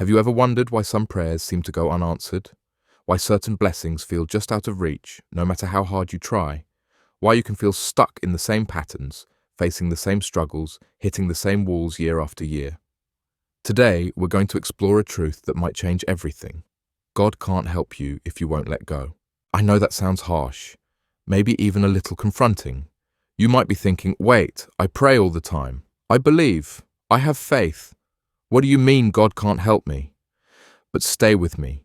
Have you ever wondered why some prayers seem to go unanswered? Why certain blessings feel just out of reach, no matter how hard you try? Why you can feel stuck in the same patterns, facing the same struggles, hitting the same walls year after year? Today, we're going to explore a truth that might change everything. God can't help you if you won't let go. I know that sounds harsh, maybe even a little confronting. You might be thinking, wait, I pray all the time. I believe. I have faith. What do you mean God can't help me? But stay with me,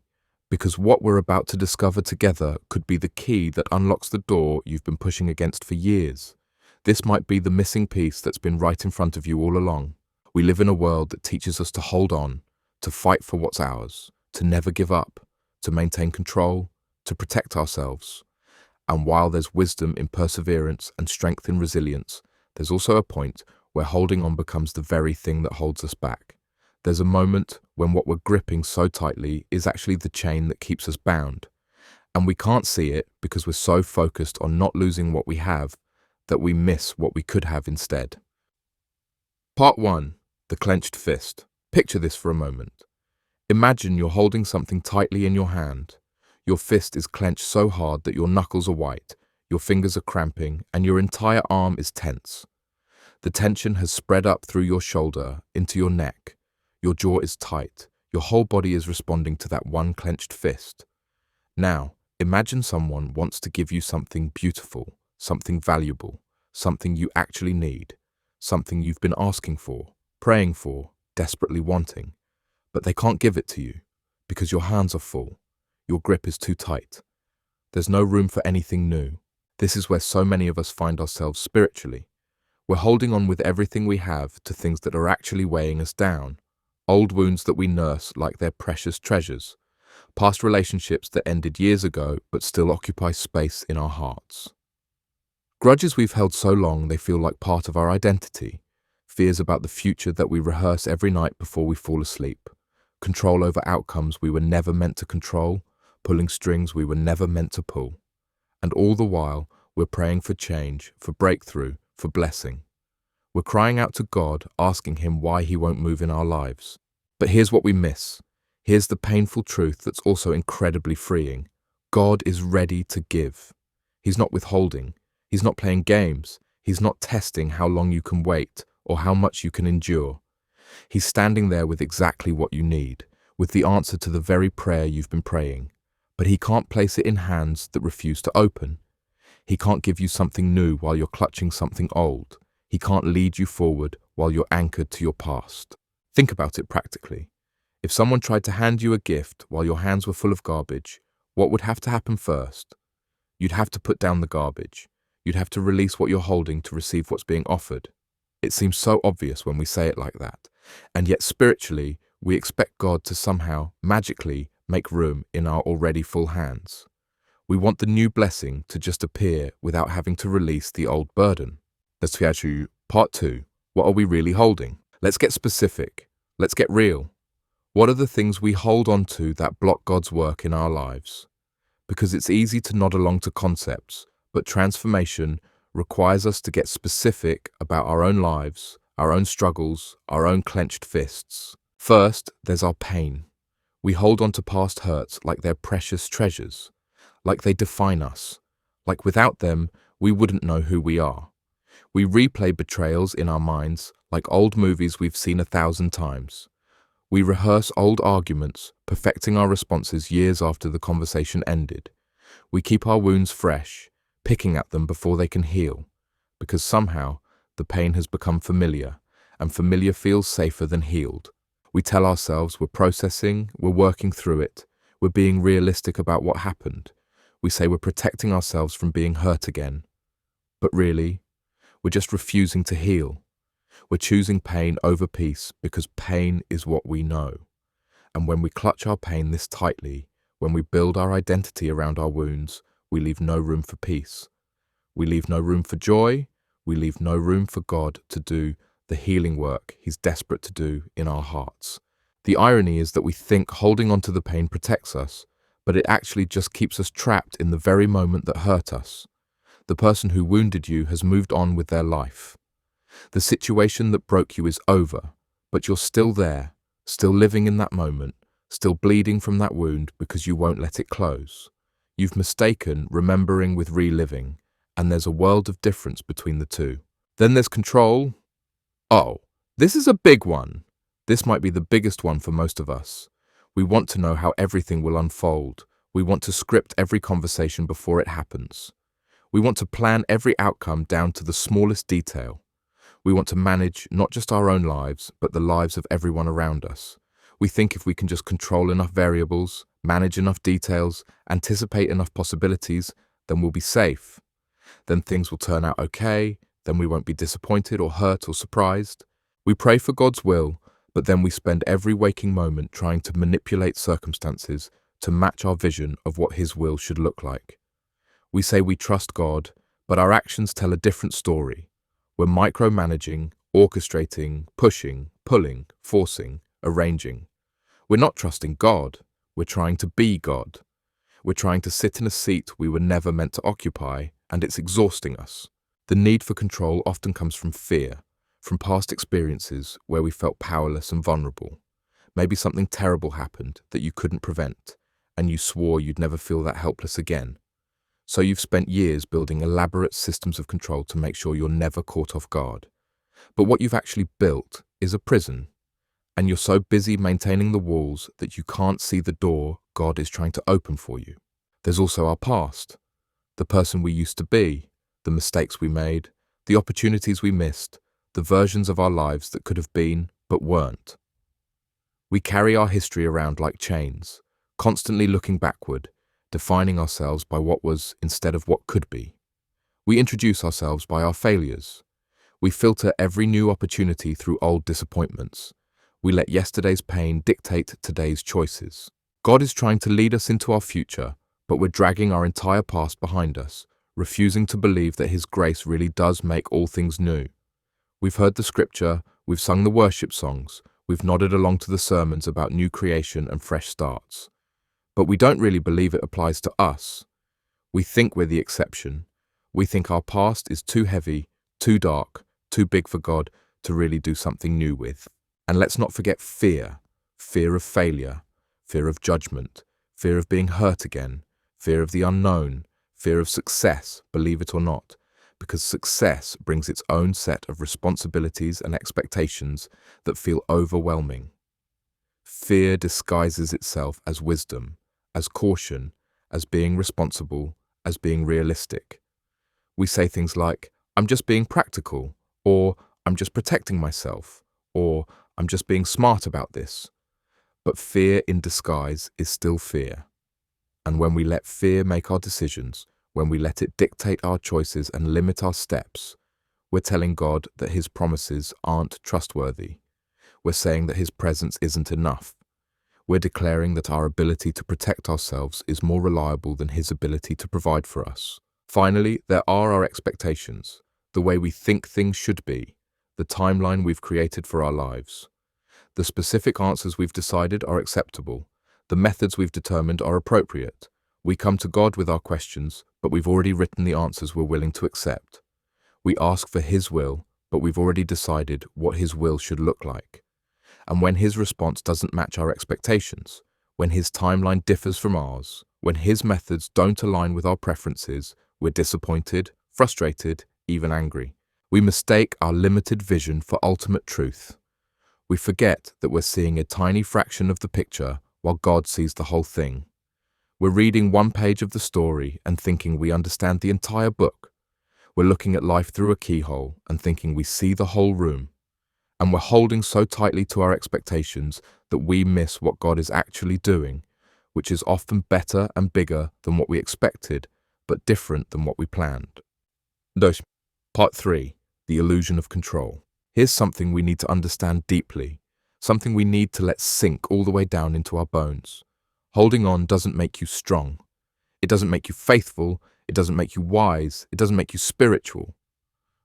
because what we're about to discover together could be the key that unlocks the door you've been pushing against for years. This might be the missing piece that's been right in front of you all along. We live in a world that teaches us to hold on, to fight for what's ours, to never give up, to maintain control, to protect ourselves. And while there's wisdom in perseverance and strength in resilience, there's also a point where holding on becomes the very thing that holds us back. There's a moment when what we're gripping so tightly is actually the chain that keeps us bound. And we can't see it because we're so focused on not losing what we have that we miss what we could have instead. Part 1. The clenched fist. Picture this for a moment. Imagine you're holding something tightly in your hand. Your fist is clenched so hard that your knuckles are white, your fingers are cramping, and your entire arm is tense. The tension has spread up through your shoulder, into your neck. Your jaw is tight. Your whole body is responding to that one clenched fist. Now, imagine someone wants to give you something beautiful, something valuable, something you actually need, something you've been asking for, praying for, desperately wanting. But they can't give it to you because your hands are full. Your grip is too tight. There's no room for anything new. This is where so many of us find ourselves spiritually. We're holding on with everything we have to things that are actually weighing us down. Old wounds that we nurse like they're precious treasures. Past relationships that ended years ago but still occupy space in our hearts. Grudges we've held so long they feel like part of our identity. Fears about the future that we rehearse every night before we fall asleep. Control over outcomes we were never meant to control. Pulling strings we were never meant to pull. And all the while, we're praying for change, for breakthrough, for blessing. We're crying out to God, asking Him why He won't move in our lives. But here's what we miss. Here's the painful truth that's also incredibly freeing. God is ready to give. He's not withholding. He's not playing games. He's not testing how long you can wait or how much you can endure. He's standing there with exactly what you need, with the answer to the very prayer you've been praying. But He can't place it in hands that refuse to open. He can't give you something new while you're clutching something old. He can't lead you forward while you're anchored to your past. Think about it practically. If someone tried to hand you a gift while your hands were full of garbage, what would have to happen first? You'd have to put down the garbage. You'd have to release what you're holding to receive what's being offered. It seems so obvious when we say it like that. And yet spiritually, we expect God to somehow, magically, make room in our already full hands. We want the new blessing to just appear without having to release the old burden. Let's get to part 2. What are we really holding? Let's get specific. Let's get real. What are the things we hold on to that block God's work in our lives? Because it's easy to nod along to concepts, but transformation requires us to get specific about our own lives, our own struggles, our own clenched fists. First, there's our pain. We hold on to past hurts like they're precious treasures, like they define us, like without them, we wouldn't know who we are. We replay betrayals in our minds like old movies we've seen 1,000 times. We rehearse old arguments, perfecting our responses years after the conversation ended. We keep our wounds fresh, picking at them before they can heal, because somehow the pain has become familiar, and familiar feels safer than healed. We tell ourselves we're processing, we're working through it, we're being realistic about what happened. We say we're protecting ourselves from being hurt again. But really, we're just refusing to heal. We're choosing pain over peace because pain is what we know. And when we clutch our pain this tightly, when we build our identity around our wounds, we leave no room for peace. We leave no room for joy. We leave no room for God to do the healing work He's desperate to do in our hearts. The irony is that we think holding on to the pain protects us, but it actually just keeps us trapped in the very moment that hurt us. The person who wounded you has moved on with their life. The situation that broke you is over, but you're still there, still living in that moment, still bleeding from that wound because you won't let it close. You've mistaken remembering with reliving, and there's a world of difference between the two. Then there's control. Oh, this is a big one. This might be the biggest one for most of us. We want to know how everything will unfold. We want to script every conversation before it happens. We want to plan every outcome down to the smallest detail. We want to manage not just our own lives, but the lives of everyone around us. We think if we can just control enough variables, manage enough details, anticipate enough possibilities, then we'll be safe. Then things will turn out okay, then we won't be disappointed or hurt or surprised. We pray for God's will, but then we spend every waking moment trying to manipulate circumstances to match our vision of what His will should look like. We say we trust God, but our actions tell a different story. We're micromanaging, orchestrating, pushing, pulling, forcing, arranging. We're not trusting God, we're trying to be God. We're trying to sit in a seat we were never meant to occupy, and it's exhausting us. The need for control often comes from fear, from past experiences where we felt powerless and vulnerable. Maybe something terrible happened that you couldn't prevent, and you swore you'd never feel that helpless again. So you've spent years building elaborate systems of control to make sure you're never caught off guard. But what you've actually built is a prison, and you're so busy maintaining the walls that you can't see the door God is trying to open for you. There's also our past, the person we used to be, the mistakes we made, the opportunities we missed, the versions of our lives that could have been but weren't. We carry our history around like chains, constantly looking backward, defining ourselves by what was instead of what could be. We introduce ourselves by our failures. We filter every new opportunity through old disappointments. We let yesterday's pain dictate today's choices. God is trying to lead us into our future, but we're dragging our entire past behind us, refusing to believe that His grace really does make all things new. We've heard the scripture, we've sung the worship songs, we've nodded along to the sermons about new creation and fresh starts. But we don't really believe it applies to us. We think we're the exception. We think our past is too heavy, too dark, too big for God to really do something new with. And let's not forget fear. Fear of failure, fear of judgment, fear of being hurt again, fear of the unknown, fear of success, believe it or not, because success brings its own set of responsibilities and expectations that feel overwhelming. Fear disguises itself as wisdom, as caution, as being responsible, as being realistic. We say things like, I'm just being practical, or I'm just protecting myself, or I'm just being smart about this. But fear in disguise is still fear. And when we let fear make our decisions, when we let it dictate our choices and limit our steps, we're telling God that His promises aren't trustworthy. We're saying that His presence isn't enough. We're declaring that our ability to protect ourselves is more reliable than His ability to provide for us. Finally, there are our expectations, the way we think things should be, the timeline we've created for our lives. The specific answers we've decided are acceptable. The methods we've determined are appropriate. We come to God with our questions, but we've already written the answers we're willing to accept. We ask for His will, but we've already decided what His will should look like. And when His response doesn't match our expectations, when His timeline differs from ours, when His methods don't align with our preferences, we're disappointed, frustrated, even angry. We mistake our limited vision for ultimate truth. We forget that we're seeing a tiny fraction of the picture while God sees the whole thing. We're reading one page of the story and thinking we understand the entire book. We're looking at life through a keyhole and thinking we see the whole room. And we're holding so tightly to our expectations that we miss what God is actually doing, which is often better and bigger than what we expected, but different than what we planned. Part 3. The illusion of control. Here's something we need to understand deeply, something we need to let sink all the way down into our bones. Holding on doesn't make you strong. It doesn't make you faithful. It doesn't make you wise. It doesn't make you spiritual.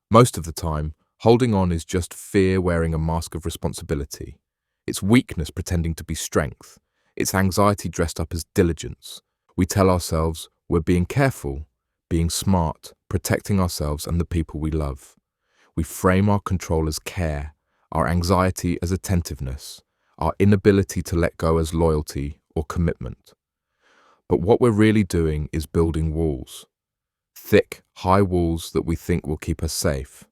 Most of the time, holding on is just fear wearing a mask of responsibility. It's weakness pretending to be strength. It's anxiety dressed up as diligence. We tell ourselves we're being careful, being smart, protecting ourselves and the people we love. We frame our control as care, our anxiety as attentiveness, our inability to let go as loyalty or commitment. But what we're really doing is building walls. Thick, high walls that we think will keep us safe.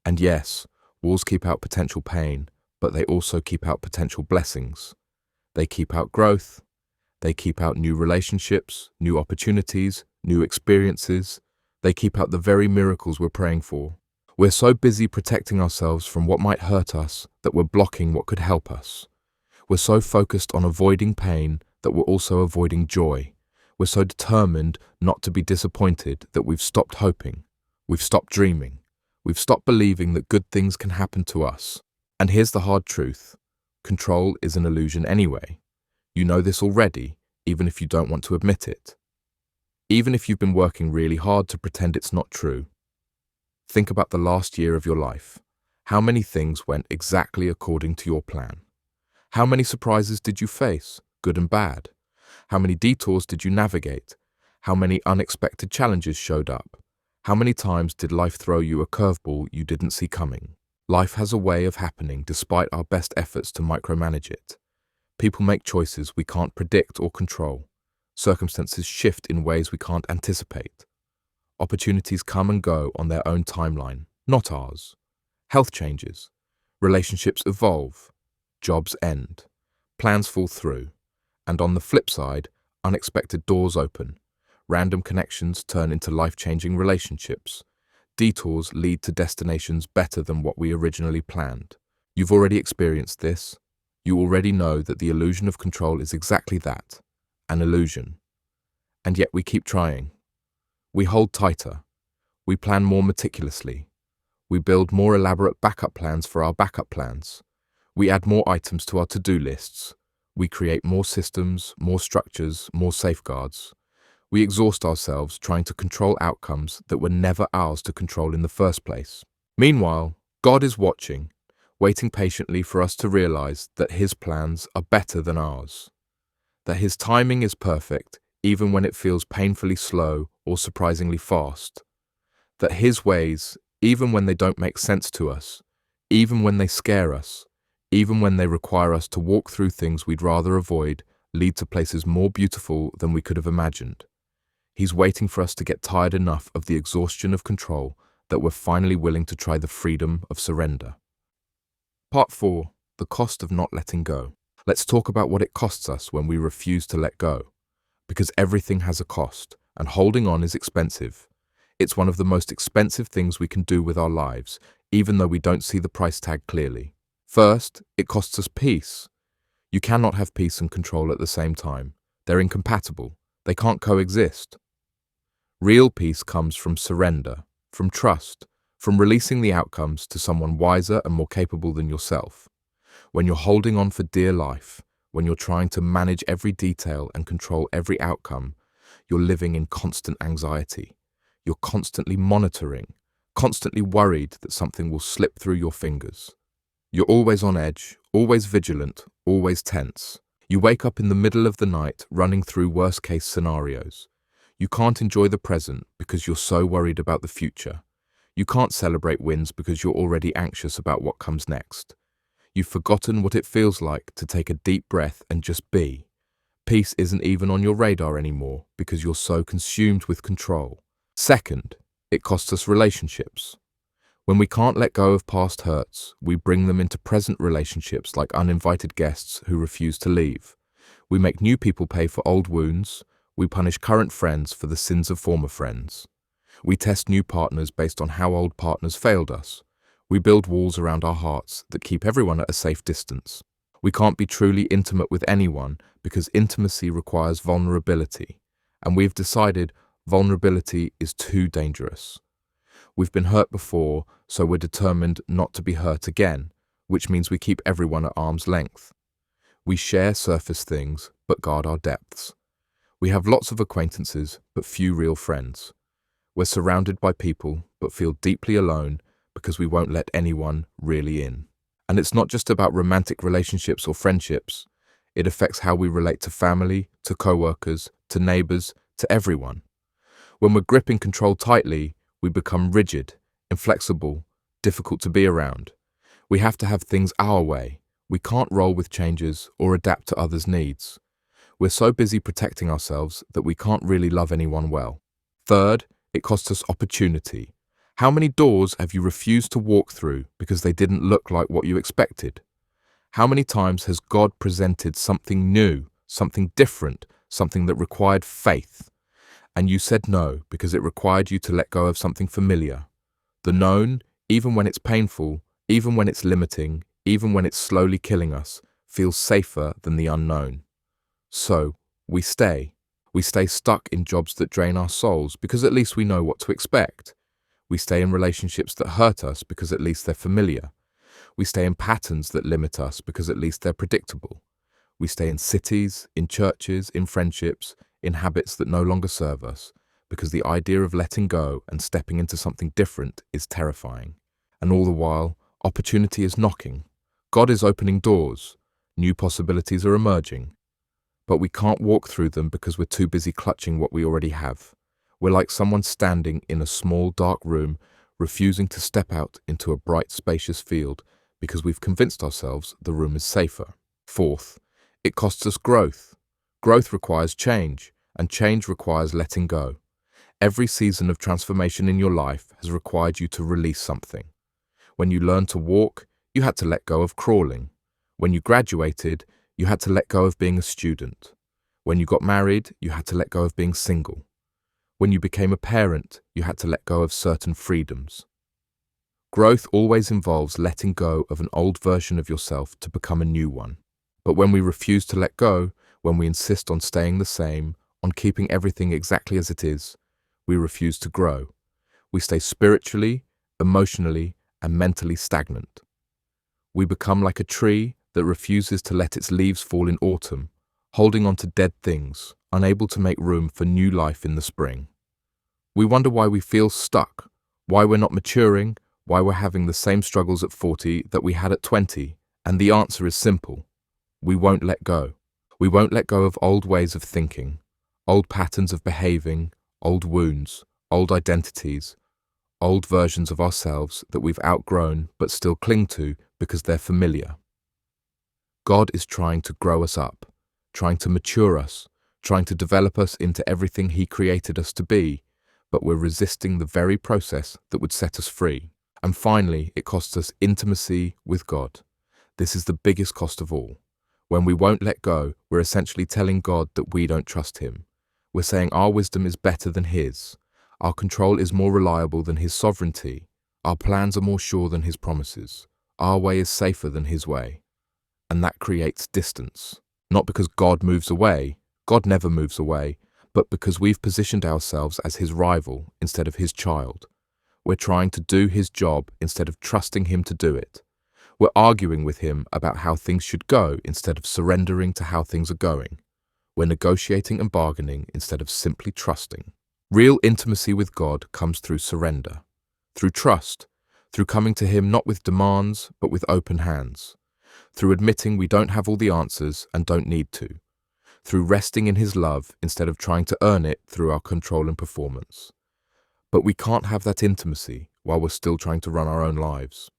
And yes, walls keep out potential pain, but they also keep out potential blessings. They keep out growth. They keep out new relationships, new opportunities, new experiences. They keep out the very miracles we're praying for. We're so busy protecting ourselves from what might hurt us that we're blocking what could help us. We're so focused on avoiding pain that we're also avoiding joy. We're so determined not to be disappointed that we've stopped hoping. We've stopped dreaming. We've stopped believing that good things can happen to us. And here's the hard truth. Control is an illusion anyway. You know this already, even if you don't want to admit it. Even if you've been working really hard to pretend it's not true. Think about the last year of your life. How many things went exactly according to your plan? How many surprises did you face, good and bad? How many detours did you navigate? How many unexpected challenges showed up? How many times did life throw you a curveball you didn't see coming? Life has a way of happening despite our best efforts to micromanage it. People make choices we can't predict or control. Circumstances shift in ways we can't anticipate. Opportunities come and go on their own timeline, not ours. Health changes. Relationships evolve. Jobs end. Plans fall through. And on the flip side, unexpected doors open. Random connections turn into life-changing relationships. Detours lead to destinations better than what we originally planned. You've already experienced this. You already know that the illusion of control is exactly that, an illusion. And yet we keep trying. We hold tighter. We plan more meticulously. We build more elaborate backup plans for our backup plans. We add more items to our to-do lists. We create more systems, more structures, more safeguards. We exhaust ourselves trying to control outcomes that were never ours to control in the first place. Meanwhile, God is watching, waiting patiently for us to realize that His plans are better than ours. That His timing is perfect, even when it feels painfully slow or surprisingly fast. That His ways, even when they don't make sense to us, even when they scare us, even when they require us to walk through things we'd rather avoid, lead to places more beautiful than we could have imagined. He's waiting for us to get tired enough of the exhaustion of control that we're finally willing to try the freedom of surrender. Part 4. The cost of not letting go. Let's talk about what it costs us when we refuse to let go. Because everything has a cost, and holding on is expensive. It's one of the most expensive things we can do with our lives, even though we don't see the price tag clearly. First, it costs us peace. You cannot have peace and control at the same time. They're incompatible. They can't coexist. Real peace comes from surrender, from trust, from releasing the outcomes to someone wiser and more capable than yourself. When you're holding on for dear life, when you're trying to manage every detail and control every outcome, you're living in constant anxiety. You're constantly monitoring, constantly worried that something will slip through your fingers. You're always on edge, always vigilant, always tense. You wake up in the middle of the night running through worst-case scenarios. You can't enjoy the present because you're so worried about the future. You can't celebrate wins because you're already anxious about what comes next. You've forgotten what it feels like to take a deep breath and just be. Peace isn't even on your radar anymore because you're so consumed with control. Second, it costs us relationships. When we can't let go of past hurts, we bring them into present relationships like uninvited guests who refuse to leave. We make new people pay for old wounds. We punish current friends for the sins of former friends. We test new partners based on how old partners failed us. We build walls around our hearts that keep everyone at a safe distance. We can't be truly intimate with anyone because intimacy requires vulnerability, and we've decided vulnerability is too dangerous. We've been hurt before, so we're determined not to be hurt again, which means we keep everyone at arm's length. We share surface things, but guard our depths. We have lots of acquaintances, but few real friends. We're surrounded by people, but feel deeply alone because we won't let anyone really in. And it's not just about romantic relationships or friendships. It affects how we relate to family, to co-workers, to neighbors, to everyone. When we're gripping control tightly, we become rigid, inflexible, difficult to be around. We have to have things our way. We can't roll with changes or adapt to others' needs. We're so busy protecting ourselves that we can't really love anyone well. Third, it costs us opportunity. How many doors have you refused to walk through because they didn't look like what you expected? How many times has God presented something new, something different, something that required faith, and you said no because it required you to let go of something familiar? The known, even when it's painful, even when it's limiting, even when it's slowly killing us, feels safer than the unknown. So, we stay. We stay stuck in jobs that drain our souls because at least we know what to expect. We stay in relationships that hurt us because at least they're familiar. We stay in patterns that limit us because at least they're predictable. We stay in cities, in churches, in friendships, in habits that no longer serve us because the idea of letting go and stepping into something different is terrifying. And all the while, opportunity is knocking. God is opening doors. New possibilities are emerging. But we can't walk through them because we're too busy clutching what we already have. We're like someone standing in a small, dark room, refusing to step out into a bright, spacious field because we've convinced ourselves the room is safer. Fourth, it costs us growth. Growth requires change, and change requires letting go. Every season of transformation in your life has required you to release something. When you learned to walk, you had to let go of crawling. When you graduated, you had to let go of being a student. When you got married, you had to let go of being single. When you became a parent, you had to let go of certain freedoms. Growth always involves letting go of an old version of yourself to become a new one. But when we refuse to let go, when we insist on staying the same, on keeping everything exactly as it is, we refuse to grow. We stay spiritually, emotionally, and mentally stagnant. We become like a tree that refuses to let its leaves fall in autumn, holding on to dead things, unable to make room for new life in the spring. We wonder why we feel stuck, why we're not maturing, why we're having the same struggles at 40 that we had at 20, and the answer is simple. We won't let go. We won't let go of old ways of thinking, old patterns of behaving, old wounds, old identities, old versions of ourselves that we've outgrown but still cling to because they're familiar. God is trying to grow us up, trying to mature us, trying to develop us into everything He created us to be, but we're resisting the very process that would set us free. And finally, it costs us intimacy with God. This is the biggest cost of all. When we won't let go, we're essentially telling God that we don't trust Him. We're saying our wisdom is better than His. Our control is more reliable than His sovereignty. Our plans are more sure than His promises. Our way is safer than His way. And that creates distance. Not because God moves away, God never moves away, but because we've positioned ourselves as His rival instead of His child. We're trying to do His job instead of trusting Him to do it. We're arguing with Him about how things should go instead of surrendering to how things are going. We're negotiating and bargaining instead of simply trusting. Real intimacy with God comes through surrender, through trust, through coming to Him not with demands, but with open hands, through admitting we don't have all the answers and don't need to, through resting in His love instead of trying to earn it through our control and performance. But we can't have that intimacy while we're still trying to run our own lives.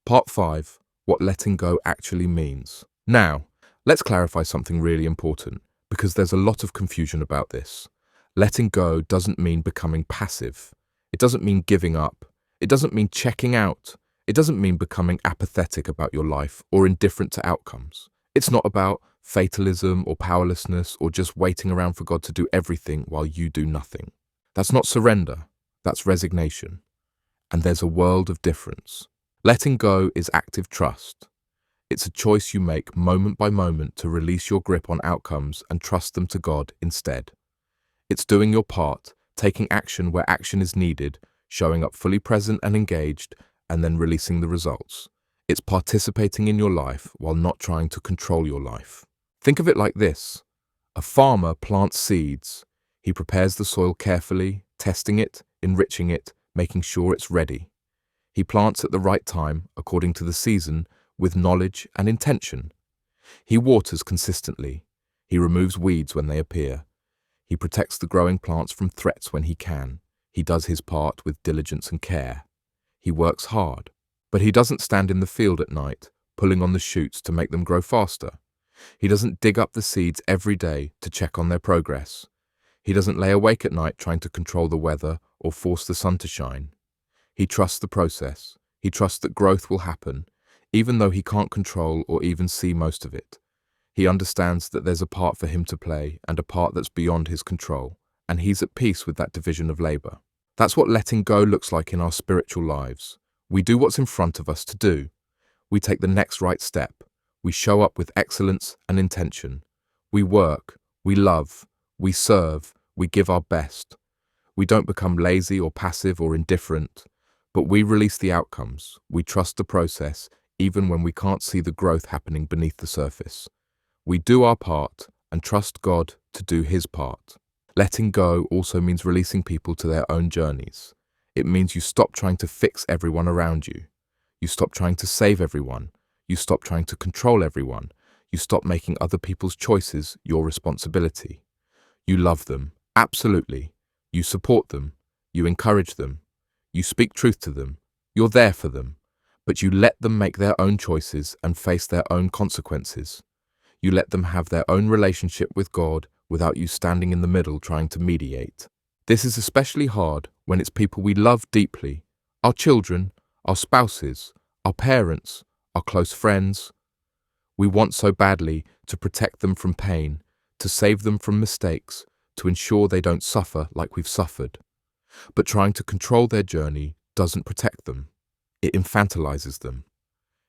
Part 5. What letting go actually means. Now, let's clarify something really important, because there's a lot of confusion about this. Letting go doesn't mean becoming passive. It doesn't mean giving up. It doesn't mean checking out. It doesn't mean becoming apathetic about your life or indifferent to outcomes. It's not about fatalism or powerlessness or just waiting around for God to do everything while you do nothing. That's not surrender. That's resignation. And there's a world of difference. Letting go is active trust. It's a choice you make moment by moment to release your grip on outcomes and trust them to God instead. It's doing your part, taking action where action is needed, showing up fully present and engaged, and then releasing the results. It's participating in your life while not trying to control your life. Think of it like this. A farmer plants seeds. He prepares the soil carefully, testing it, enriching it, making sure it's ready. He plants at the right time, according to the season, with knowledge and intention. He waters consistently. He removes weeds when they appear. He protects the growing plants from threats when he can. He does his part with diligence and care. He works hard. But he doesn't stand in the field at night, pulling on the shoots to make them grow faster. He doesn't dig up the seeds every day to check on their progress. He doesn't lay awake at night trying to control the weather or force the sun to shine. He trusts the process. He trusts that growth will happen, even though he can't control or even see most of it. He understands that there's a part for him to play and a part that's beyond his control, and he's at peace with that division of labor. That's what letting go looks like in our spiritual lives. We do what's in front of us to do. We take the next right step. We show up with excellence and intention. We work, we love, we serve, we give our best. We don't become lazy or passive or indifferent, but we release the outcomes. We trust the process, even when we can't see the growth happening beneath the surface. We do our part and trust God to do his part. Letting go also means releasing people to their own journeys. It means you stop trying to fix everyone around you. You stop trying to save everyone. You stop trying to control everyone. You stop making other people's choices your responsibility. You love them, absolutely. You support them. You encourage them. You speak truth to them. You're there for them. But you let them make their own choices and face their own consequences. You let them have their own relationship with God without you standing in the middle trying to mediate. This is especially hard when it's people we love deeply, our children, our spouses, our parents, our close friends. We want so badly to protect them from pain, to save them from mistakes, to ensure they don't suffer like we've suffered. But trying to control their journey doesn't protect them. It infantilizes them.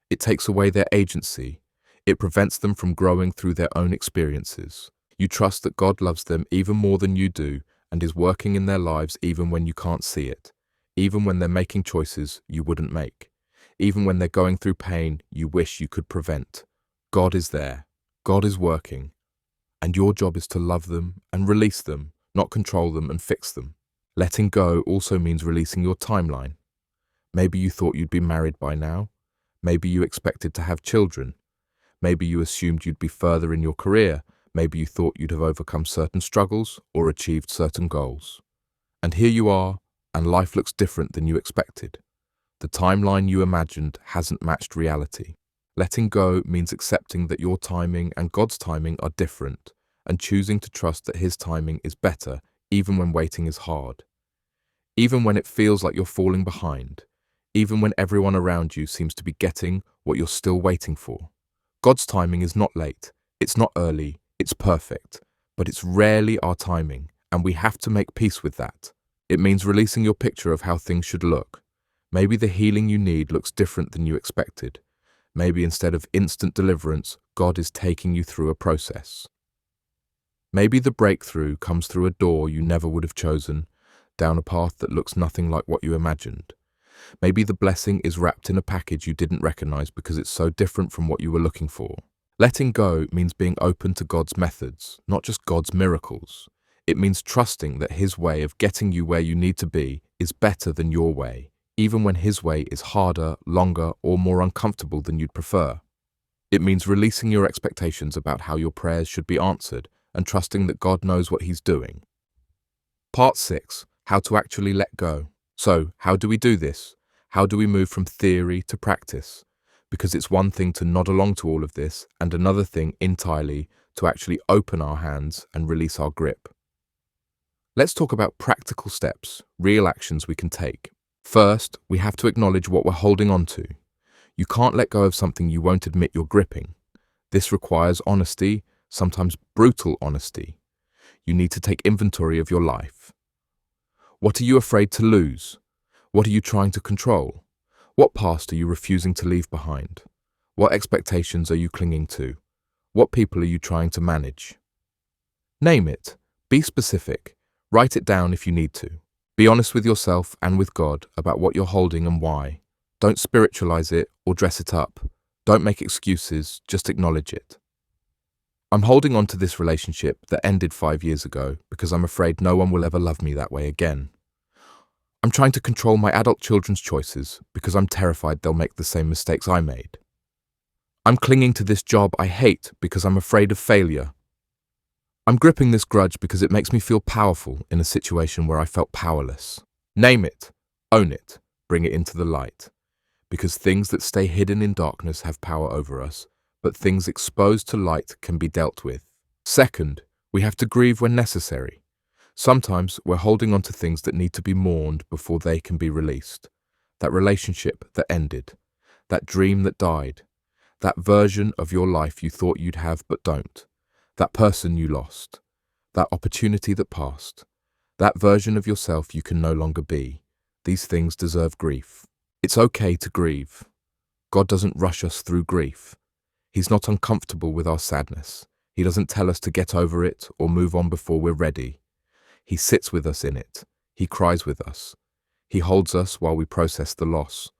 It takes away their agency. It prevents them from growing through their own experiences. You trust that God loves them even more than you do and is working in their lives even when you can't see it, even when they're making choices you wouldn't make, even when they're going through pain you wish you could prevent. God is there. God is working. And your job is to love them and release them, not control them and fix them. Letting go also means releasing your timeline. Maybe you thought you'd be married by now. Maybe you expected to have children. Maybe you assumed you'd be further in your career. Maybe you thought you'd have overcome certain struggles or achieved certain goals. And here you are, and life looks different than you expected. The timeline you imagined hasn't matched reality. Letting go means accepting that your timing and God's timing are different, and choosing to trust that his timing is better even when waiting is hard. Even when it feels like you're falling behind. Even when everyone around you seems to be getting what you're still waiting for. God's timing is not late, it's not early, it's perfect, but it's rarely our timing, and we have to make peace with that. It means releasing your picture of how things should look. Maybe the healing you need looks different than you expected. Maybe instead of instant deliverance, God is taking you through a process. Maybe the breakthrough comes through a door you never would have chosen, down a path that looks nothing like what you imagined. Maybe the blessing is wrapped in a package you didn't recognize because it's so different from what you were looking for. Letting go means being open to God's methods, not just God's miracles. It means trusting that his way of getting you where you need to be is better than your way, even when his way is harder, longer, or more uncomfortable than you'd prefer. It means releasing your expectations about how your prayers should be answered and trusting that God knows what he's doing. Part 6. How to actually let go. So, how do we do this? How do we move from theory to practice? Because it's one thing to nod along to all of this and another thing entirely to actually open our hands and release our grip. Let's talk about practical steps, real actions we can take. First, we have to acknowledge what we're holding on to. You can't let go of something you won't admit you're gripping. This requires honesty, sometimes brutal honesty. You need to take inventory of your life. What are you afraid to lose? What are you trying to control? What past are you refusing to leave behind? What expectations are you clinging to? What people are you trying to manage? Name it. Be specific. Write it down if you need to. Be honest with yourself and with God about what you're holding and why. Don't spiritualize it or dress it up. Don't make excuses, just acknowledge it. I'm holding on to this relationship that ended 5 years ago because I'm afraid no one will ever love me that way again. I'm trying to control my adult children's choices because I'm terrified they'll make the same mistakes I made. I'm clinging to this job I hate because I'm afraid of failure. I'm gripping this grudge because it makes me feel powerful in a situation where I felt powerless. Name it, own it, bring it into the light. because things that stay hidden in darkness have power over us, but things exposed to light can be dealt with. Second, we have to grieve when necessary. Sometimes we're holding on to things that need to be mourned before they can be released. That relationship that ended, that dream that died, that version of your life you thought you'd have but don't, that person you lost, that opportunity that passed, that version of yourself you can no longer be. These things deserve grief. It's okay to grieve. God doesn't rush us through grief. He's not uncomfortable with our sadness. He doesn't tell us to get over it or move on before we're ready. He sits with us in it. He cries with us. He holds us while we process the loss.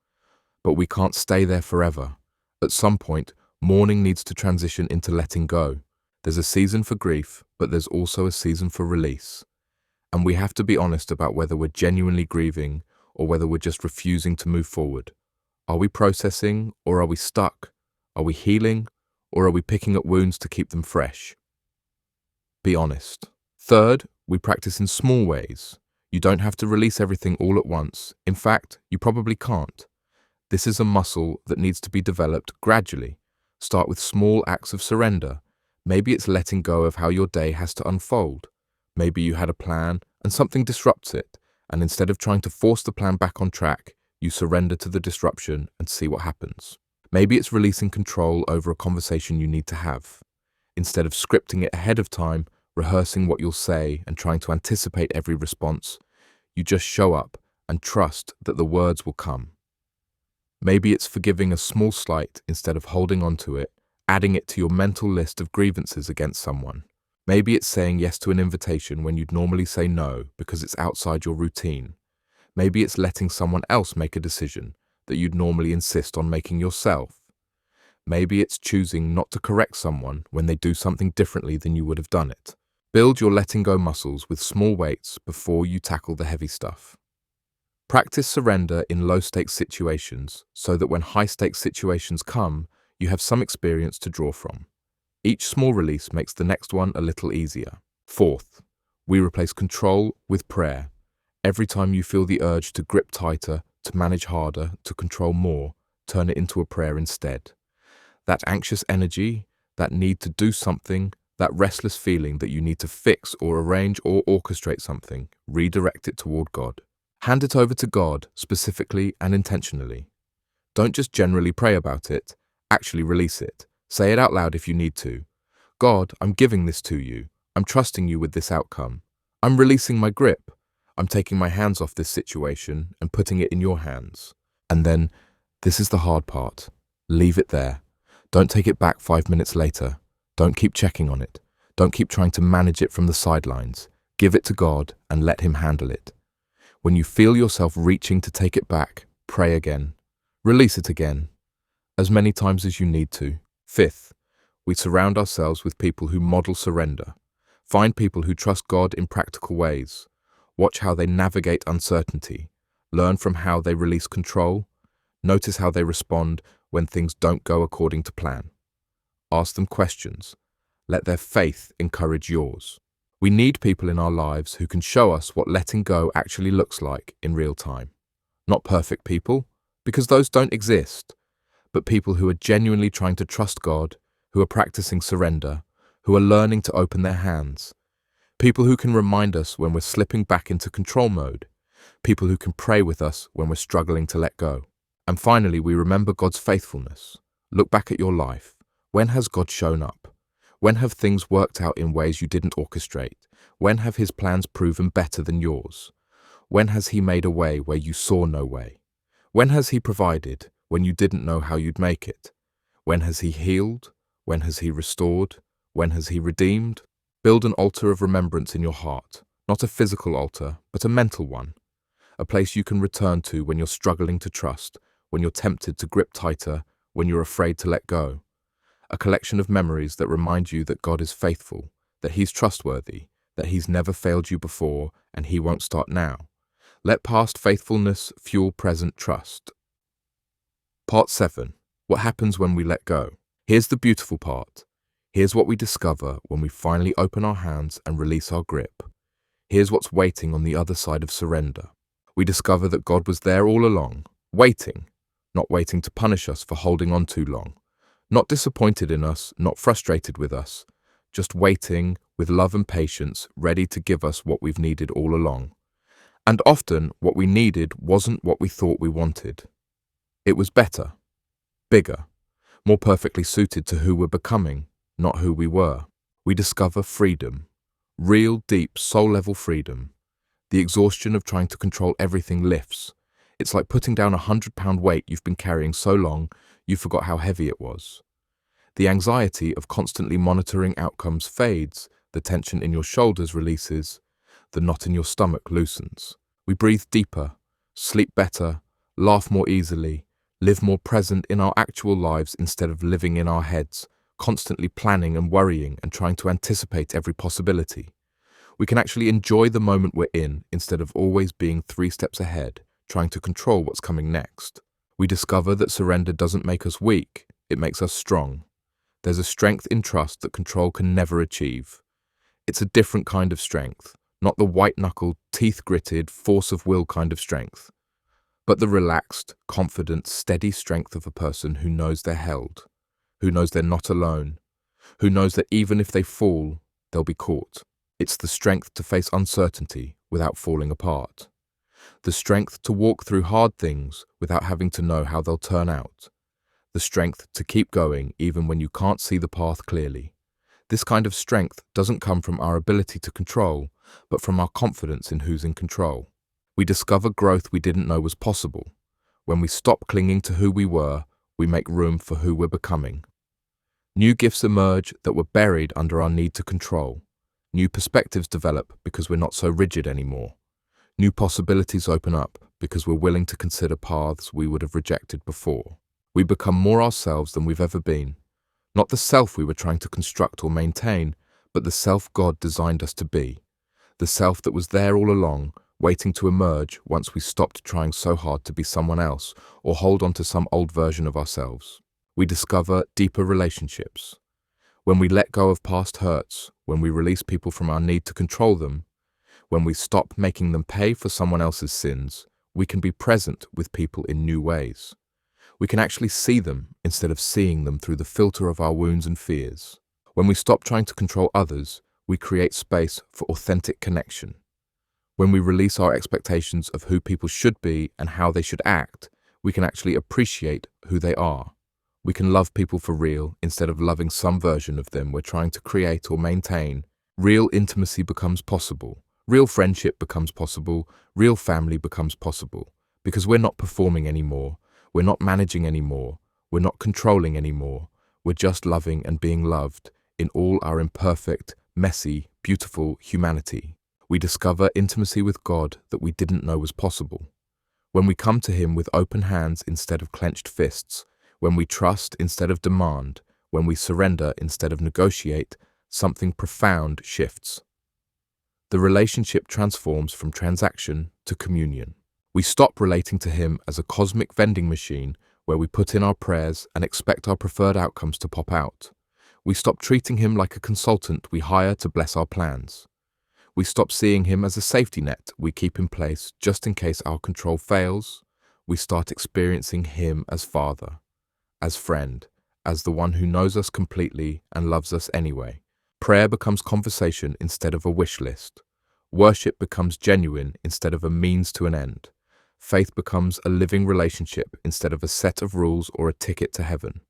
But we can't stay there forever. At some point, mourning needs to transition into letting go. There's a season for grief, but there's also a season for release. And we have to be honest about whether we're genuinely grieving or whether we're just refusing to move forward. Are we processing or are we stuck? Are we healing or are we picking up wounds to keep them fresh? Be honest. Third, we practice in small ways. You don't have to release everything all at once. In fact, you probably can't. This is a muscle that needs to be developed gradually. Start with small acts of surrender. Maybe it's letting go of how your day has to unfold. Maybe you had a plan and something disrupts it, and instead of trying to force the plan back on track, you surrender to the disruption and see what happens. Maybe it's releasing control over a conversation you need to have. Instead of scripting it ahead of time, rehearsing what you'll say and trying to anticipate every response, you just show up and trust that the words will come. Maybe it's forgiving a small slight instead of holding on to it, adding it to your mental list of grievances against someone. Maybe it's saying yes to an invitation when you'd normally say no because it's outside your routine. Maybe it's letting someone else make a decision that you'd normally insist on making yourself. Maybe it's choosing not to correct someone when they do something differently than you would have done it. Build your letting go muscles with small weights before you tackle the heavy stuff. Practice surrender in low-stakes situations so that when high-stakes situations come, you have some experience to draw from. Each small release makes the next one a little easier. Fourth, we replace control with prayer. Every time you feel the urge to grip tighter, to manage harder, to control more, turn it into a prayer instead. That anxious energy, that need to do something, that restless feeling that you need to fix or arrange or orchestrate something, redirect it toward God. Hand it over to God specifically and intentionally. Don't just generally pray about it, actually release it. Say it out loud if you need to. God, I'm giving this to you. I'm trusting you with this outcome. I'm releasing my grip. I'm taking my hands off this situation and putting it in your hands. And then, this is the hard part. Leave it there. Don't take it back 5 minutes later. Don't keep checking on it. Don't keep trying to manage it from the sidelines. Give it to God and let Him handle it. When you feel yourself reaching to take it back, pray again. Release it again, as many times as you need to. Fifth, we surround ourselves with people who model surrender. Find people who trust God in practical ways. Watch how they navigate uncertainty. Learn from how they release control. Notice how they respond when things don't go according to plan. Ask them questions. Let their faith encourage yours. We need people in our lives who can show us what letting go actually looks like in real time. Not perfect people, because those don't exist, but people who are genuinely trying to trust God, who are practicing surrender, who are learning to open their hands. People who can remind us when we're slipping back into control mode. People who can pray with us when we're struggling to let go. And finally, we remember God's faithfulness. Look back at your life. When has God shown up? When have things worked out in ways you didn't orchestrate? When have His plans proven better than yours? When has He made a way where you saw no way? When has He provided when you didn't know how you'd make it? When has He healed? When has He restored? When has He redeemed? Build an altar of remembrance in your heart, not a physical altar, but a mental one. A place you can return to when you're struggling to trust, when you're tempted to grip tighter, when you're afraid to let go. A collection of memories that remind you that God is faithful, that He's trustworthy, that He's never failed you before and He won't start now. Let past faithfulness fuel present trust. Part 7. What happens when we let go? Here's the beautiful part. Here's what we discover when we finally open our hands and release our grip. Here's what's waiting on the other side of surrender. We discover that God was there all along, waiting, not waiting to punish us for holding on too long, not disappointed in us, not frustrated with us, just waiting with love and patience, ready to give us what we've needed all along. And often, what we needed wasn't what we thought we wanted. It was better, bigger, more perfectly suited to who we're becoming, not who we were. We discover freedom, real, deep, soul-level freedom. The exhaustion of trying to control everything lifts. It's like putting down a 100-pound weight you've been carrying so long, you forgot how heavy it was. The anxiety of constantly monitoring outcomes fades, the tension in your shoulders releases, the knot in your stomach loosens. We breathe deeper, sleep better, laugh more easily, live more present in our actual lives instead of living in our heads, constantly planning and worrying and trying to anticipate every possibility. We can actually enjoy the moment we're in instead of always being 3 steps ahead, trying to control what's coming next. We discover that surrender doesn't make us weak, it makes us strong. There's a strength in trust that control can never achieve. It's a different kind of strength, not the white-knuckled, teeth-gritted, force-of-will kind of strength, but the relaxed, confident, steady strength of a person who knows they're held, who knows they're not alone, who knows that even if they fall, they'll be caught. It's the strength to face uncertainty without falling apart. The strength to walk through hard things without having to know how they'll turn out. The strength to keep going even when you can't see the path clearly. This kind of strength doesn't come from our ability to control, but from our confidence in who's in control. We discover growth we didn't know was possible. When we stop clinging to who we were, we make room for who we're becoming. New gifts emerge that were buried under our need to control. New perspectives develop because we're not so rigid anymore. New possibilities open up because we're willing to consider paths we would have rejected before. We become more ourselves than we've ever been. Not the self we were trying to construct or maintain, but the self God designed us to be. The self that was there all along, waiting to emerge once we stopped trying so hard to be someone else or hold on to some old version of ourselves. We discover deeper relationships. When we let go of past hurts, when we release people from our need to control them, when we stop making them pay for someone else's sins, we can be present with people in new ways. We can actually see them instead of seeing them through the filter of our wounds and fears. When we stop trying to control others, we create space for authentic connection. When we release our expectations of who people should be and how they should act, we can actually appreciate who they are. We can love people for real instead of loving some version of them we're trying to create or maintain. Real intimacy becomes possible. Real friendship becomes possible. Real family becomes possible. Because we're not performing anymore. We're not managing anymore. We're not controlling anymore. We're just loving and being loved in all our imperfect, messy, beautiful humanity. We discover intimacy with God that we didn't know was possible. When we come to Him with open hands instead of clenched fists, when we trust instead of demand, when we surrender instead of negotiate, something profound shifts. The relationship transforms from transaction to communion. We stop relating to Him as a cosmic vending machine where we put in our prayers and expect our preferred outcomes to pop out. We stop treating Him like a consultant we hire to bless our plans. We stop seeing Him as a safety net we keep in place just in case our control fails. We start experiencing Him as Father, as friend, as the one who knows us completely and loves us anyway. Prayer becomes conversation instead of a wish list. Worship becomes genuine instead of a means to an end. Faith becomes a living relationship instead of a set of rules or a ticket to heaven.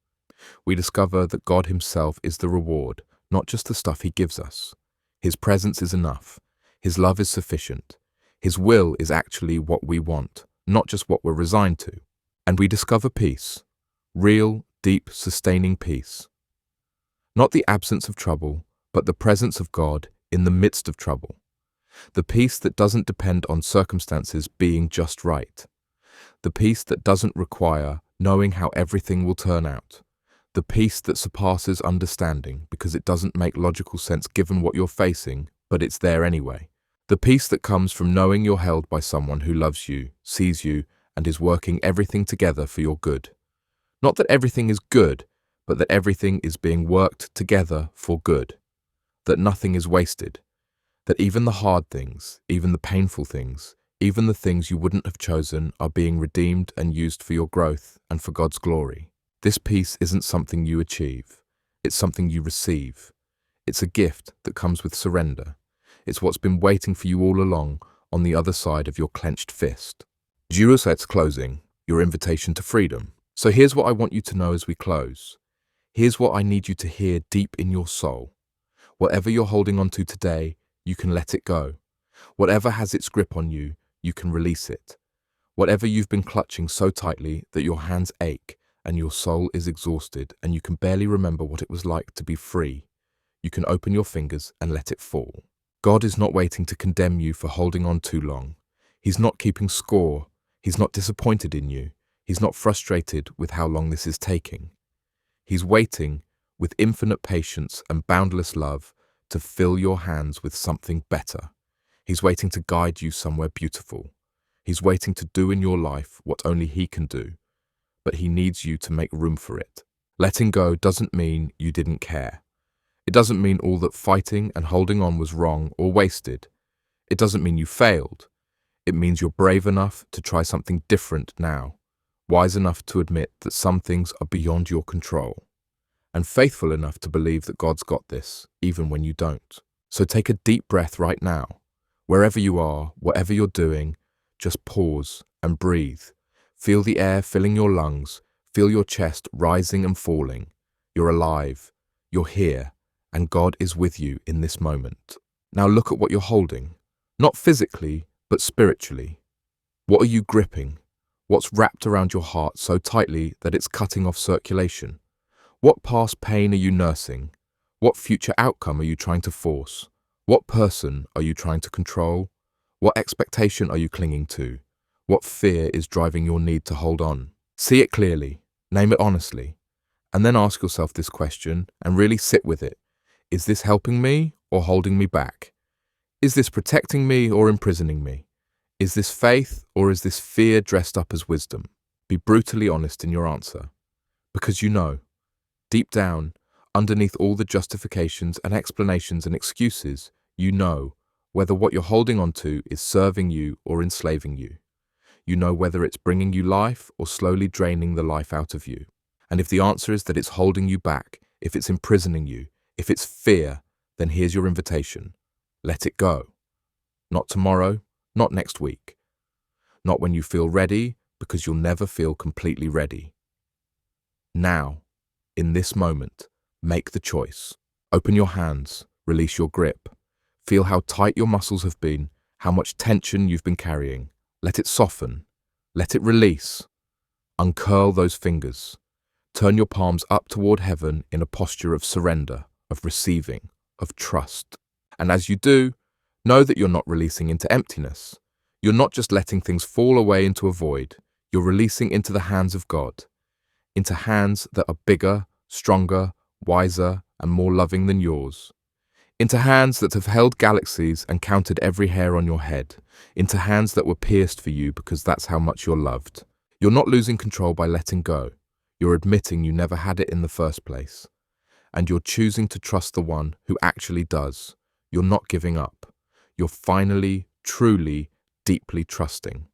We discover that God Himself is the reward, not just the stuff He gives us. His presence is enough. His love is sufficient. His will is actually what we want, not just what we're resigned to. And we discover peace. Real, deep, sustaining peace. Not the absence of trouble, but the presence of God in the midst of trouble. The peace that doesn't depend on circumstances being just right. The peace that doesn't require knowing how everything will turn out. The peace that surpasses understanding because it doesn't make logical sense given what you're facing, but it's there anyway. The peace that comes from knowing you're held by someone who loves you, sees you, and is working everything together for your good. Not that everything is good, but that everything is being worked together for good. That nothing is wasted. That even the hard things, even the painful things, Even the things you wouldn't have chosen are being redeemed and used for your growth and for God's glory. This peace isn't something you achieve. It's something you receive. It's a gift that comes with surrender. It's what's been waiting for you all along on the other side of your clenched fist. Juroset's closing, your invitation to freedom. So here's what I want you to know as we close. Here's what I need you to hear deep in your soul. Whatever you're holding on to today, you can let it go. Whatever has its grip on you, you can release it. Whatever you've been clutching so tightly that your hands ache and your soul is exhausted and you can barely remember what it was like to be free, you can open your fingers and let it fall. God is not waiting to condemn you for holding on too long. He's not keeping score. He's not disappointed in you. He's not frustrated with how long this is taking. He's waiting with infinite patience and boundless love to fill your hands with something better. He's waiting to guide you somewhere beautiful. He's waiting to do in your life what only He can do, but He needs you to make room for it. Letting go doesn't mean you didn't care. It doesn't mean all that fighting and holding on was wrong or wasted. It doesn't mean you failed. It means you're brave enough to try something different now, wise enough to admit that some things are beyond your control, and faithful enough to believe that God's got this, even when you don't. So take a deep breath right now. Wherever you are, whatever you're doing, just pause and breathe. Feel the air filling your lungs. Feel your chest rising and falling. You're alive. You're here. And God is with you in this moment. Now look at what you're holding. Not physically, but spiritually. What are you gripping? What's wrapped around your heart so tightly that it's cutting off circulation? What past pain are you nursing? What future outcome are you trying to force? What person are you trying to control? What expectation are you clinging to? What fear is driving your need to hold on? See it clearly, name it honestly, and then ask yourself this question and really sit with it. Is this helping me or holding me back? Is this protecting me or imprisoning me? Is this faith or is this fear dressed up as wisdom? Be brutally honest in your answer, because you know, deep down, underneath all the justifications and explanations and excuses, you know whether what you're holding on to is serving you or enslaving you. You know whether it's bringing you life or slowly draining the life out of you. And if the answer is that it's holding you back, if it's imprisoning you, if it's fear, then here's your invitation. Let it go. Not tomorrow, not next week. Not when you feel ready, because you'll never feel completely ready. Now, in this moment, make the choice. Open your hands, release your grip. Feel how tight your muscles have been, how much tension you've been carrying. Let it soften. Let it release. Uncurl those fingers. Turn your palms up toward heaven in a posture of surrender, of receiving, of trust. And as you do, know that you're not releasing into emptiness. You're not just letting things fall away into a void. You're releasing into the hands of God, into hands that are bigger, stronger, wiser, and more loving than yours. Into hands that have held galaxies and counted every hair on your head. Into hands that were pierced for you because that's how much you're loved. You're not losing control by letting go. You're admitting you never had it in the first place. And you're choosing to trust the one who actually does. You're not giving up. You're finally, truly, deeply trusting.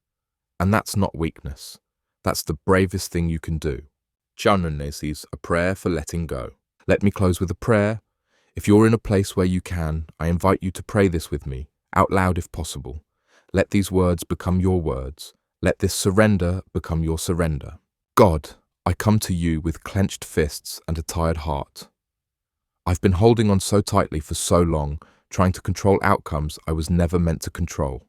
And that's not weakness. That's the bravest thing you can do. Chaunanesis, a prayer for letting go. Let me close with a prayer. If you're in a place where you can, I invite you to pray this with me, out loud if possible. Let these words become your words. Let this surrender become your surrender. God, I come to you with clenched fists and a tired heart. I've been holding on so tightly for so long, trying to control outcomes I was never meant to control.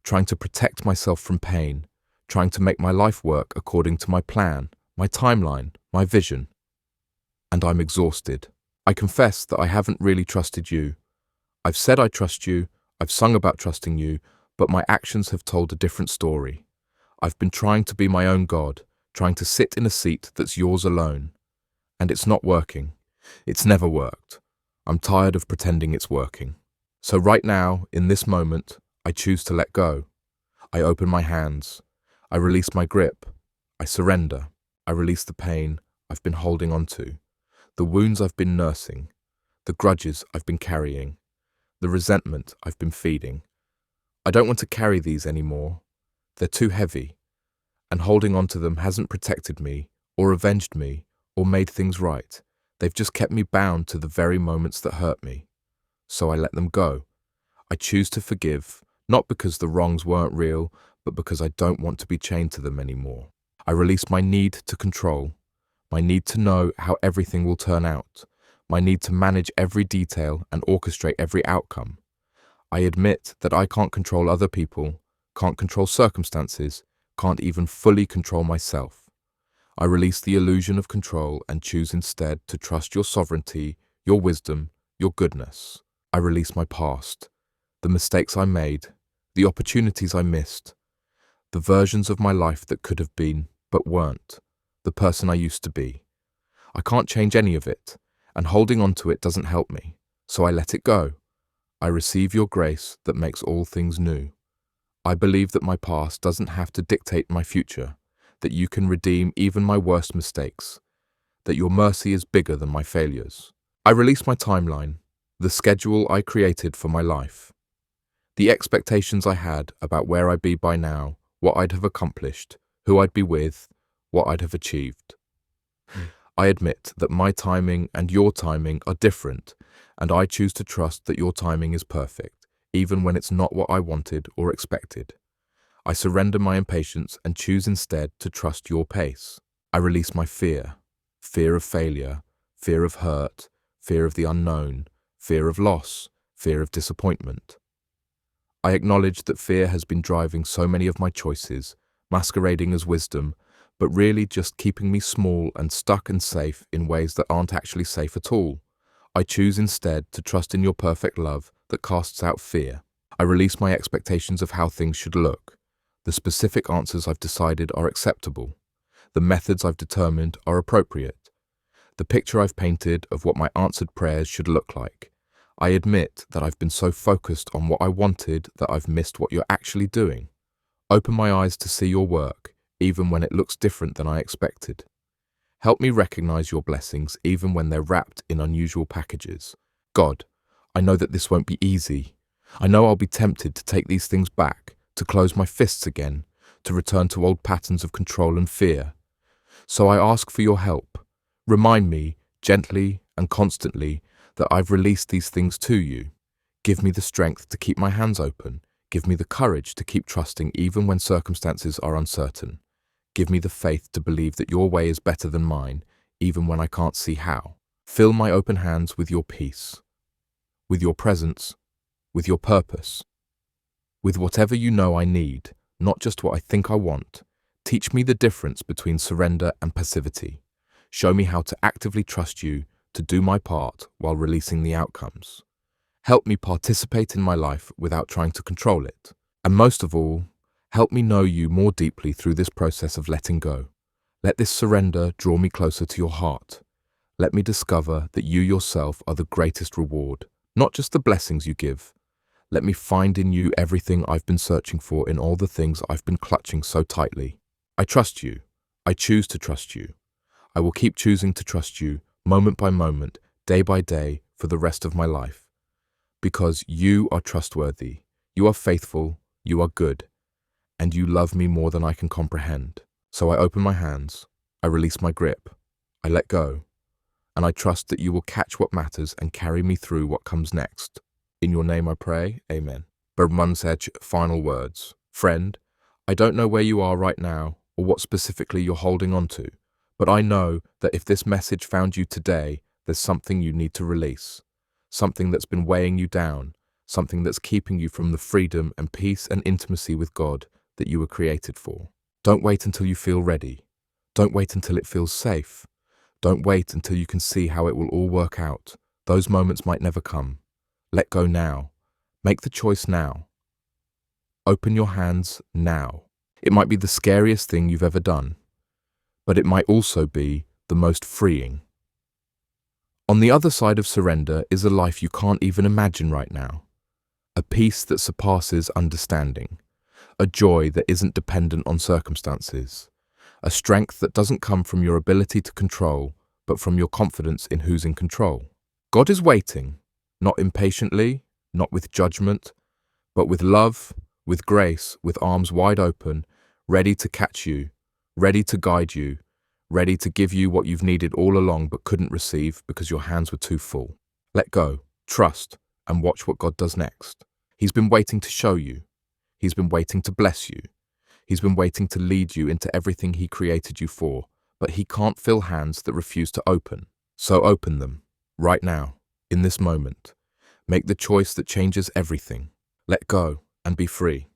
Trying to protect myself from pain. Trying to make my life work according to my plan, my timeline, my vision. And I'm exhausted. I confess that I haven't really trusted you. I've said I trust you, I've sung about trusting you, but my actions have told a different story. I've been trying to be my own God, trying to sit in a seat that's yours alone. And it's not working. It's never worked. I'm tired of pretending it's working. So right now, in this moment, I choose to let go. I open my hands. I release my grip. I surrender. I release the pain I've been holding on to. The wounds I've been nursing, the grudges I've been carrying, the resentment I've been feeding. I don't want to carry these anymore. They're too heavy, and holding on to them hasn't protected me, or avenged me, or made things right. They've just kept me bound to the very moments that hurt me. So I let them go. I choose to forgive, not because the wrongs weren't real, but because I don't want to be chained to them anymore. I release my need to control, my need to know how everything will turn out, my need to manage every detail and orchestrate every outcome. I admit that I can't control other people, can't control circumstances, can't even fully control myself. I release the illusion of control and choose instead to trust your sovereignty, your wisdom, your goodness. I release my past, the mistakes I made, the opportunities I missed, the versions of my life that could have been, but weren't, the person I used to be. I can't change any of it, and holding on to it doesn't help me, so I let it go. I receive your grace that makes all things new. I believe that my past doesn't have to dictate my future, that you can redeem even my worst mistakes, that your mercy is bigger than my failures. I release my timeline, the schedule I created for my life, the expectations I had about where I'd be by now, what I'd have accomplished, who I'd be with, what I'd have achieved. I admit that my timing and your timing are different, and I choose to trust that your timing is perfect, even when it's not what I wanted or expected. I surrender my impatience and choose instead to trust your pace. I release my fear, fear of failure, fear of hurt, fear of the unknown, fear of loss, fear of disappointment. I acknowledge that fear has been driving so many of my choices, masquerading as wisdom, but really just keeping me small and stuck and safe in ways that aren't actually safe at all. I choose instead to trust in your perfect love that casts out fear. I release my expectations of how things should look. The specific answers I've decided are acceptable. The methods I've determined are appropriate. The picture I've painted of what my answered prayers should look like. I admit that I've been so focused on what I wanted that I've missed what you're actually doing. Open my eyes to see your work, even when it looks different than I expected. Help me recognize your blessings even when they're wrapped in unusual packages. God, I know that this won't be easy. I know I'll be tempted to take these things back, to close my fists again, to return to old patterns of control and fear. So I ask for your help. Remind me, gently and constantly, that I've released these things to you. Give me the strength to keep my hands open. Give me the courage to keep trusting even when circumstances are uncertain. Give me the faith to believe that your way is better than mine, even when I can't see how. Fill my open hands with your peace, with your presence, with your purpose, with whatever you know I need, not just what I think I want. Teach me the difference between surrender and passivity. Show me how to actively trust you, to do my part while releasing the outcomes. Help me participate in my life without trying to control it. And most of all, help me know you more deeply through this process of letting go. Let this surrender draw me closer to your heart. Let me discover that you yourself are the greatest reward, not just the blessings you give. Let me find in you everything I've been searching for in all the things I've been clutching so tightly. I trust you. I choose to trust you. I will keep choosing to trust you, moment by moment, day by day, for the rest of my life. Because you are trustworthy, you are faithful, you are good, and you love me more than I can comprehend. So I open my hands, I release my grip, I let go, and I trust that you will catch what matters and carry me through what comes next. In your name I pray, amen. Bermundsech, final words. Friend, I don't know where you are right now or what specifically you're holding on to, but I know that if this message found you today, there's something you need to release, something that's been weighing you down, something that's keeping you from the freedom and peace and intimacy with God that you were created for. Don't wait until you feel ready. Don't wait until it feels safe. Don't wait until you can see how it will all work out. Those moments might never come. Let go now. Make the choice now. Open your hands now. It might be the scariest thing you've ever done, but it might also be the most freeing. On the other side of surrender is a life you can't even imagine right now. A peace that surpasses understanding. A joy that isn't dependent on circumstances. A strength that doesn't come from your ability to control, but from your confidence in who's in control. God is waiting, not impatiently, not with judgment, but with love, with grace, with arms wide open, ready to catch you, ready to guide you, ready to give you what you've needed all along but couldn't receive because your hands were too full. Let go, trust, and watch what God does next. He's been waiting to show you. He's been waiting to bless you. He's been waiting to lead you into everything He created you for, but He can't fill hands that refuse to open. So open them, right now, in this moment. Make the choice that changes everything. Let go and be free.